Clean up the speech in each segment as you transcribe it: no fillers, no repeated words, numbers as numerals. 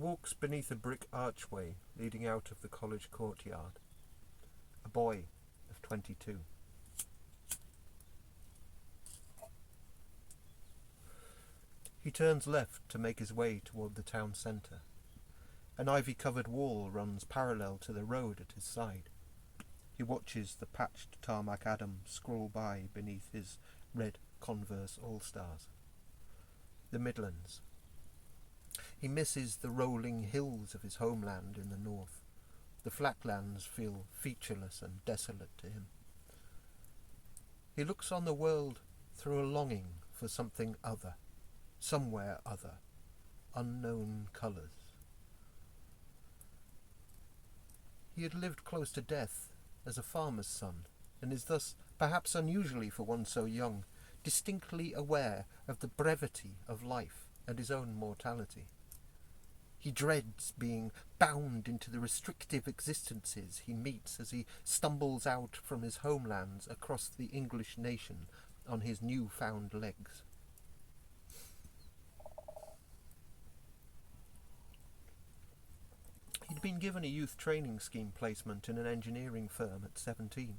He walks beneath a brick archway leading out of the college courtyard. A boy of 22. He turns left to make his way toward the town centre. An ivy-covered wall runs parallel to the road at his side. He watches the patched tarmac Adam scroll by beneath his red Converse All-Stars. The Midlands. He misses the rolling hills of his homeland in the north. The flatlands feel featureless and desolate to him. He looks on the world through a longing for something other, somewhere other, unknown colours. He had lived close to death as a farmer's son, and is thus, perhaps unusually for one so young, distinctly aware of the brevity of life and his own mortality. He dreads being bound into the restrictive existences he meets as he stumbles out from his homelands across the English nation on his new-found legs. He'd been given a youth training scheme placement in an engineering firm at 17.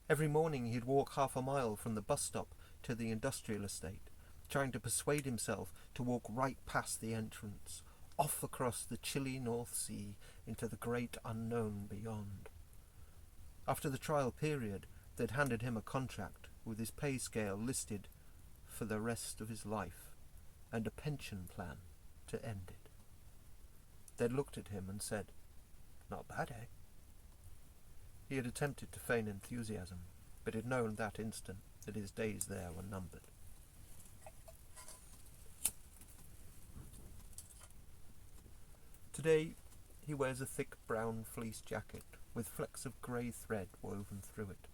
Every morning he'd walk half a mile from the bus stop to the industrial estate, trying to persuade himself to walk right past the entrance, off across the chilly North Sea into the great unknown beyond. After the trial period, they'd handed him a contract with his pay scale listed for the rest of his life and a pension plan to end it. They'd looked at him and said, "Not bad, eh?" He had attempted to feign enthusiasm, but had known that instant that his days there were numbered. Today he wears a thick brown fleece jacket with flecks of grey thread woven through it.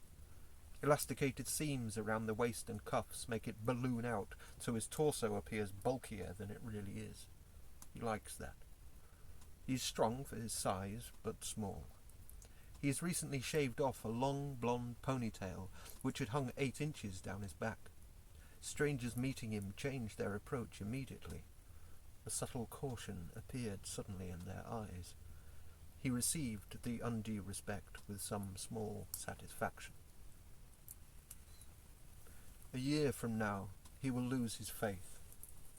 Elasticated seams around the waist and cuffs make it balloon out so his torso appears bulkier than it really is. He likes that. He's strong for his size, but small. He has recently shaved off a long blonde ponytail which had hung 8 inches down his back. Strangers meeting him changed their approach immediately. A subtle caution appeared suddenly in their eyes. He received the undue respect with some small satisfaction. A year from now, he will lose his faith,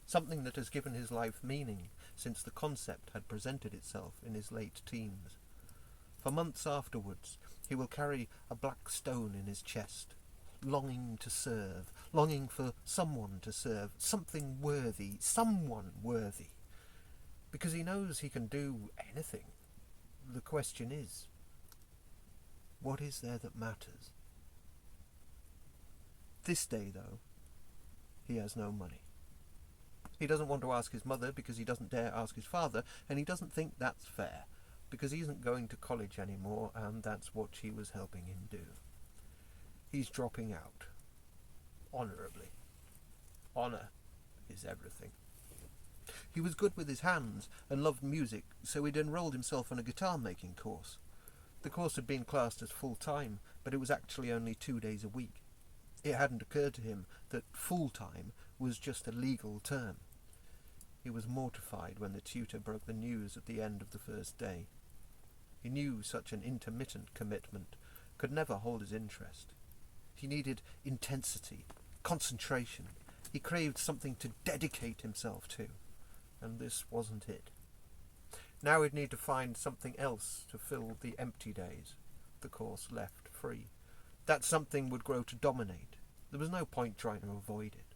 something that has given his life meaning since the concept had presented itself in his late teens. For months afterwards, he will carry a black stone in his chest, longing to serve, longing for someone to serve, something worthy, someone worthy. Because he knows he can do anything. The question is, what is there that matters? This day, though, he has no money. He doesn't want to ask his mother because he doesn't dare ask his father, and he doesn't think that's fair, because he isn't going to college anymore, and that's what she was helping him do. He's dropping out. Honourably. Honour is everything. He was good with his hands and loved music, so he'd enrolled himself on a guitar-making course. The course had been classed as full-time, but it was actually only 2 days a week. It hadn't occurred to him that full-time was just a legal term. He was mortified when the tutor broke the news at the end of the first day. He knew such an intermittent commitment could never hold his interest. He needed intensity, concentration. He craved something to dedicate himself to, and this wasn't it. Now he'd need to find something else to fill the empty days. The course left free. That something would grow to dominate. There was no point trying to avoid it.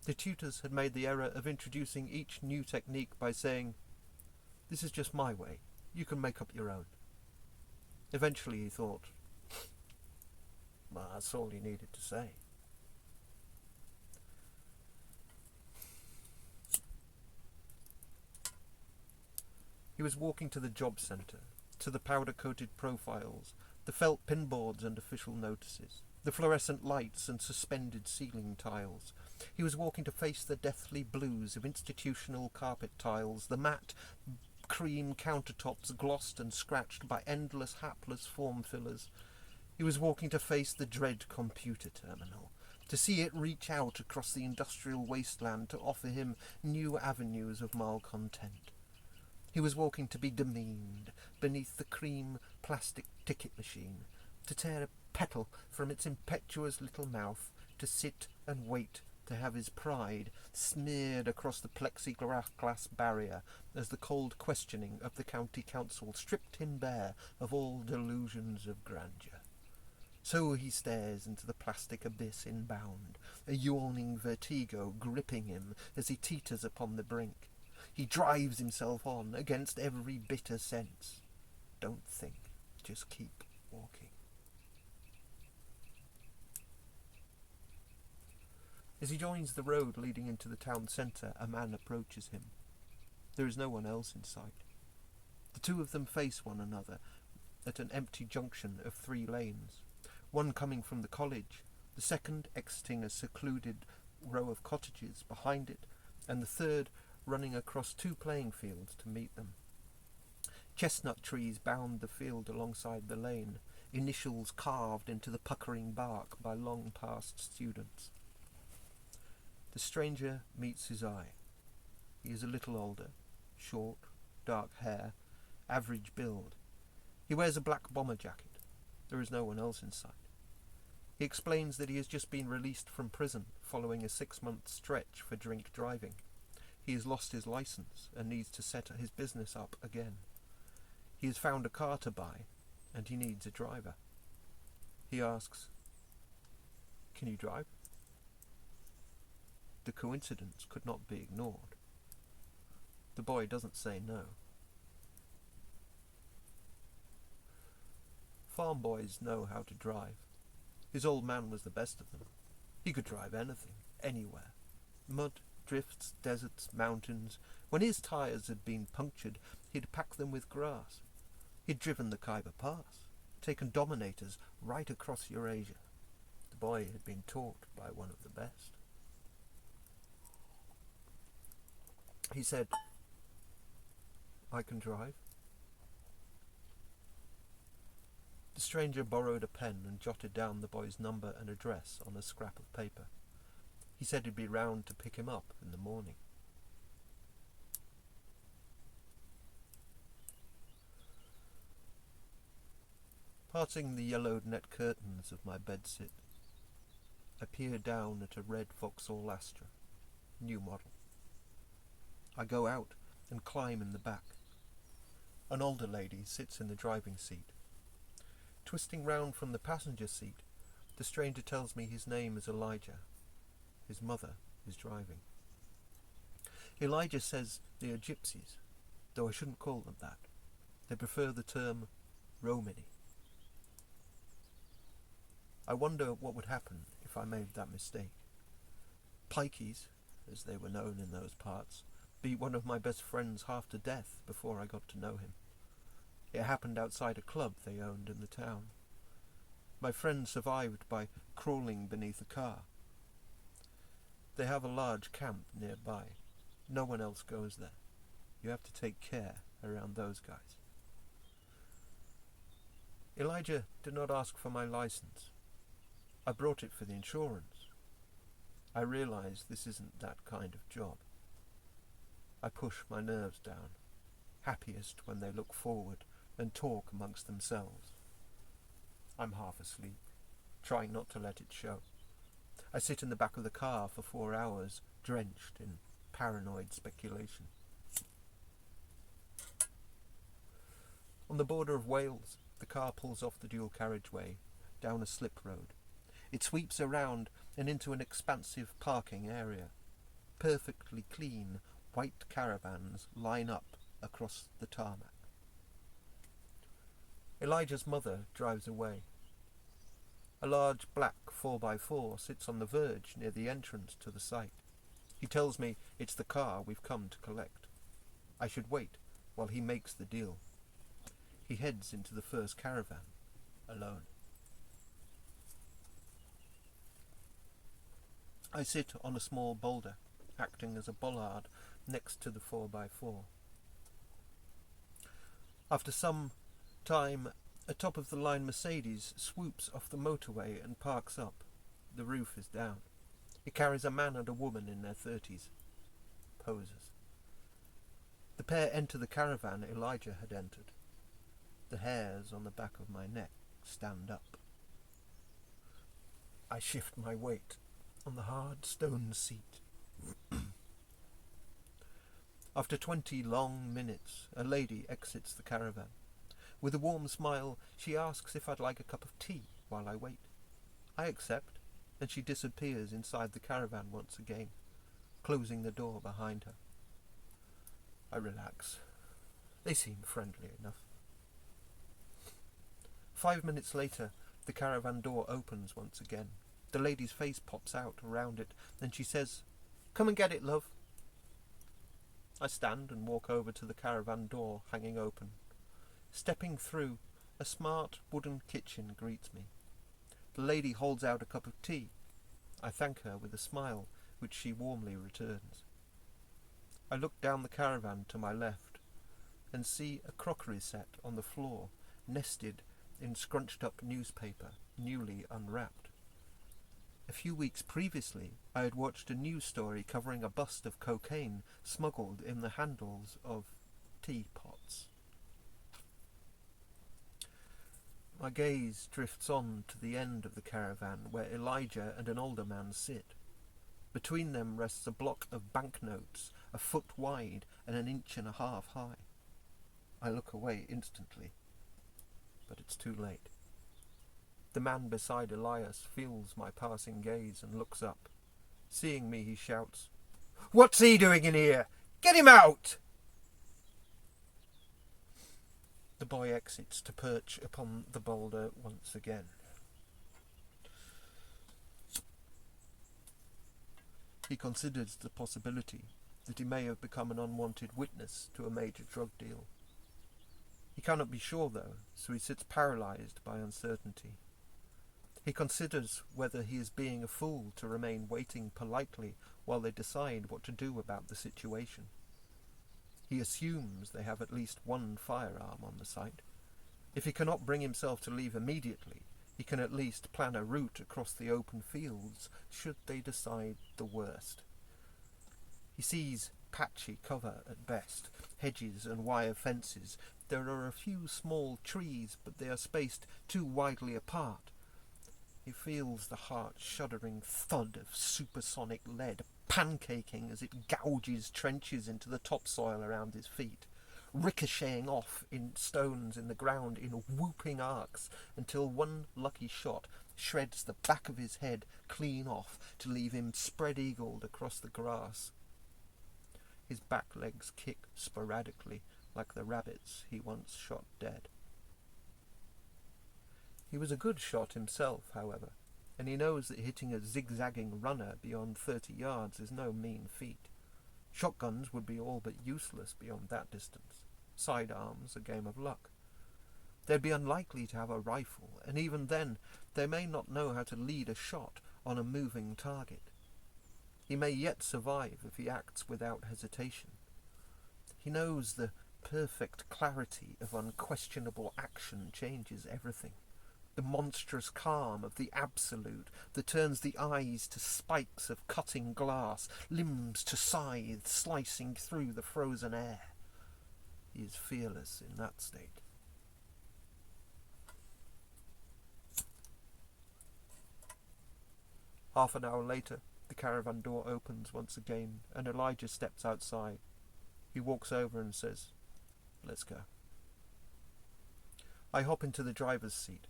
The tutors had made the error of introducing each new technique by saying, "This is just my way. You can make up your own." Eventually he thought, well, that's all he needed to say. He was walking to the job centre, to the powder-coated profiles, the felt pinboards and official notices, the fluorescent lights and suspended ceiling tiles. He was walking to face the deathly blues of institutional carpet tiles, the matte cream countertops glossed and scratched by endless hapless form fillers. He was walking to face the dread computer terminal, to see it reach out across the industrial wasteland to offer him new avenues of malcontent. He was walking to be demeaned beneath the cream plastic ticket machine, to tear a petal from its impetuous little mouth, to sit and wait to have his pride smeared across the plexiglass barrier as the cold questioning of the county council stripped him bare of all delusions of grandeur. So he stares into the plastic abyss inbound, a yawning vertigo gripping him as he teeters upon the brink. He drives himself on against every bitter sense. Don't think, just keep walking. As he joins the road leading into the town centre, a man approaches him. There is no one else in sight. The two of them face one another at an empty junction of 3 lanes, one coming from the college, the second exiting a secluded row of cottages behind it, and the third running across 2 playing fields to meet them. Chestnut trees bound the field alongside the lane, initials carved into the puckering bark by long-past students. The stranger meets his eye. He is a little older, short, dark hair, average build. He wears a black bomber jacket. There is no one else in sight. He explains that he has just been released from prison following a 6-month stretch for drink driving. He has lost his license and needs to set his business up again. He has found a car to buy and he needs a driver. He asks, "Can you drive?" The coincidence could not be ignored. The boy doesn't say no. Farm boys know how to drive. His old man was the best of them. He could drive anything, anywhere. Mud, drifts, deserts, mountains. When his tyres had been punctured, he'd packed them with grass. He'd driven the Khyber Pass, taken Dominators right across Eurasia. The boy had been taught by one of the best. He said, "I can drive." The stranger borrowed a pen and jotted down the boy's number and address on a scrap of paper. He said he'd be round to pick him up in the morning. Parting the yellowed net curtains of my bedsit, I peer down at a red Vauxhall Astra, new model. I go out and climb in the back. An older lady sits in the driving seat. Twisting round from the passenger seat, the stranger tells me his name is Elijah. His mother is driving. Elijah says they are gypsies, though I shouldn't call them that. They prefer the term Romany. I wonder what would happen if I made that mistake. Pikeys, as they were known in those parts, beat one of my best friends half to death before I got to know him. It happened outside a club they owned in the town. My friend survived by crawling beneath a car. They have a large camp nearby. No one else goes there. You have to take care around those guys. Elijah did not ask for my license. I brought it for the insurance. I realize this isn't that kind of job. I push my nerves down, happiest when they look forward and talk amongst themselves. I'm half asleep, trying not to let it show. I sit in the back of the car for 4 hours, drenched in paranoid speculation. On the border of Wales, the car pulls off the dual carriageway, down a slip road. It sweeps around and into an expansive parking area. Perfectly clean, white caravans line up across the tarmac. Elijah's mother drives away. A large black 4x4 sits on the verge near the entrance to the site. He tells me it's the car we've come to collect. I should wait while he makes the deal. He heads into the first caravan, alone. I sit on a small boulder, acting as a bollard next to the 4x4. After some time, a top-of-the-line Mercedes swoops off the motorway and parks up. The roof is down. It carries a man and a woman in their 30s. Posers. The pair enter the caravan Elijah had entered. The hairs on the back of my neck stand up. I shift my weight on the hard stone seat. After 20 long minutes, a lady exits the caravan. With a warm smile, she asks if I'd like a cup of tea while I wait. I accept, and she disappears inside the caravan once again, closing the door behind her. I relax. They seem friendly enough. 5 minutes later, the caravan door opens once again. The lady's face pops out around it, and she says, "Come and get it, love." I stand and walk over to the caravan door hanging open. Stepping through, a smart wooden kitchen greets me. The lady holds out a cup of tea. I thank her with a smile, which she warmly returns. I look down the caravan to my left and see a crockery set on the floor, nested in scrunched-up newspaper, newly unwrapped. A few weeks previously, I had watched a news story covering a bust of cocaine smuggled in the handles of teapots. My gaze drifts on to the end of the caravan where Elijah and an older man sit. Between them rests a block of banknotes, a foot wide and an inch and a half high. I look away instantly, but it's too late. The man beside Elias feels my passing gaze and looks up. Seeing me, he shouts, "What's he doing in here? Get him out!" The boy exits to perch upon the boulder once again. He considers the possibility that he may have become an unwanted witness to a major drug deal. He cannot be sure, though, so he sits paralysed by uncertainty. He considers whether he is being a fool to remain waiting politely while they decide what to do about the situation. He assumes they have at least one firearm on the site. If he cannot bring himself to leave immediately, he can at least plan a route across the open fields should they decide the worst. He sees patchy cover at best, hedges and wire fences. There are a few small trees, but they are spaced too widely apart. He feels the heart-shuddering thud of supersonic lead pancaking as it gouges trenches into the topsoil around his feet, ricocheting off in stones in the ground in whooping arcs until one lucky shot shreds the back of his head clean off to leave him spread-eagled across the grass. His back legs kick sporadically like the rabbits he once shot dead. He was a good shot himself, however, and he knows that hitting a zigzagging runner beyond 30 yards is no mean feat. Shotguns would be all but useless beyond that distance. Sidearms a game of luck. They'd be unlikely to have a rifle, and even then they may not know how to lead a shot on a moving target. He may yet survive if he acts without hesitation. He knows the perfect clarity of unquestionable action changes everything. The monstrous calm of the absolute that turns the eyes to spikes of cutting glass, limbs to scythes slicing through the frozen air. He is fearless in that state. Half an hour later, the caravan door opens once again, and Elijah steps outside. He walks over and says, "Let's go." I hop into the driver's seat.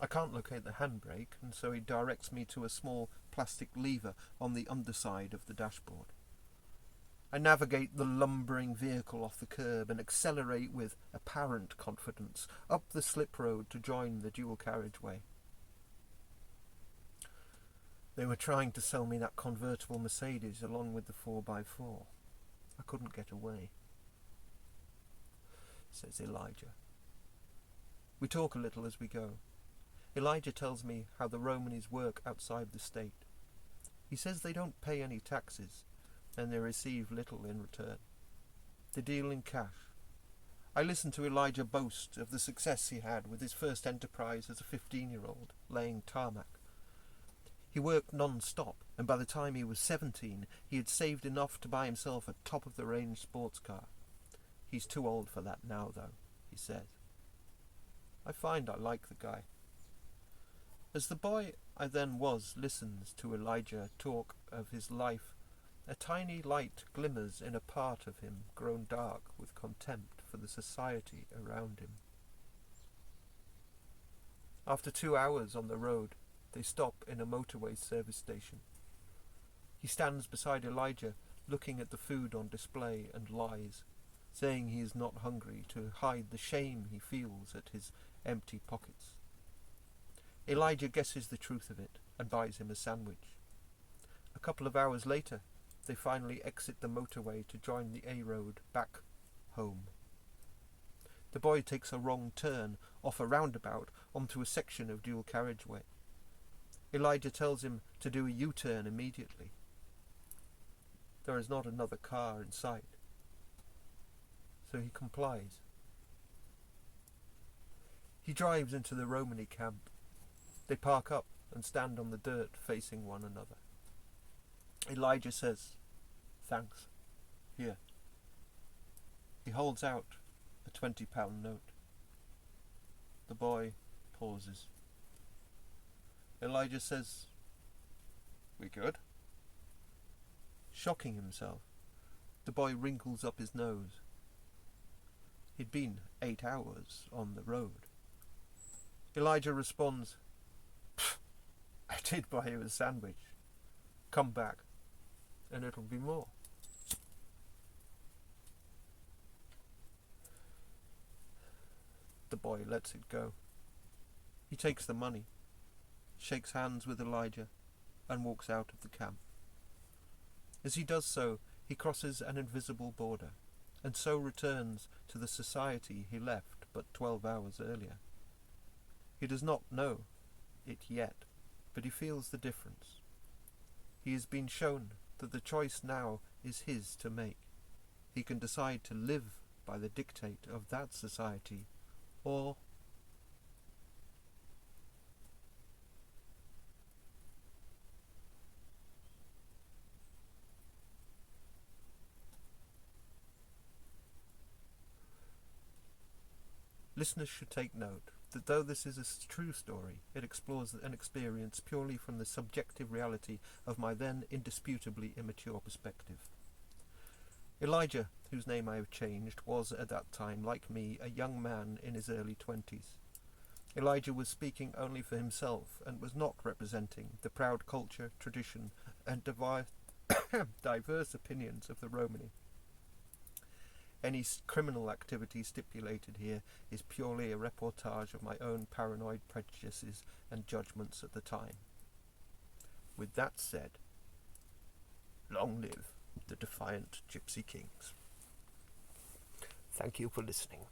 I can't locate the handbrake, and so he directs me to a small plastic lever on the underside of the dashboard. I navigate the lumbering vehicle off the curb and accelerate with apparent confidence up the slip road to join the dual carriageway. They were trying to sell me that convertible Mercedes along with the 4x4. I couldn't get away, says Elijah. We talk a little as we go. Elijah tells me how the Romanies work outside the state. He says they don't pay any taxes, and they receive little in return. They deal in cash. I listen to Elijah boast of the success he had with his first enterprise as a 15-year-old, laying tarmac. He worked non-stop, and by the time he was 17, he had saved enough to buy himself a top-of-the-range sports car. He's too old for that now, though, he says. I find I like the guy. As the boy I then was listens to Elijah talk of his life, a tiny light glimmers in a part of him grown dark with contempt for the society around him. After 2 hours on the road, they stop in a motorway service station. He stands beside Elijah, looking at the food on display, and lies, saying he is not hungry to hide the shame he feels at his empty pockets. Elijah guesses the truth of it and buys him a sandwich. A couple of hours later, they finally exit the motorway to join the A road back home. The boy takes a wrong turn off a roundabout onto a section of dual carriageway. Elijah tells him to do a U-turn immediately. There is not another car in sight, so he complies. He drives into the Romany camp. They park up and stand on the dirt facing one another. Elijah says, "Thanks. Here." He holds out a £20 note. The boy pauses. Elijah says, "We good?" Shocking himself, the boy wrinkles up his nose. He'd been 8 hours on the road. Elijah responds, "I did buy you a sandwich. Come back, and it'll be more." The boy lets it go. He takes the money, shakes hands with Elijah, and walks out of the camp. As he does so, he crosses an invisible border, and so returns to the society he left but 12 hours earlier. He does not know it yet, but he feels the difference. He has been shown that the choice now is his to make. He can decide to live by the dictate of that society, or listeners should take note that though this is a true story, it explores an experience purely from the subjective reality of my then indisputably immature perspective. Elijah, whose name I have changed, was at that time, like me, a young man in his early 20s. Elijah was speaking only for himself and was not representing the proud culture, tradition, and diverse opinions of the Romany. Any criminal activity stipulated here is purely a reportage of my own paranoid prejudices and judgments at the time. With that said, long live the defiant Gypsy Kings. Thank you for listening.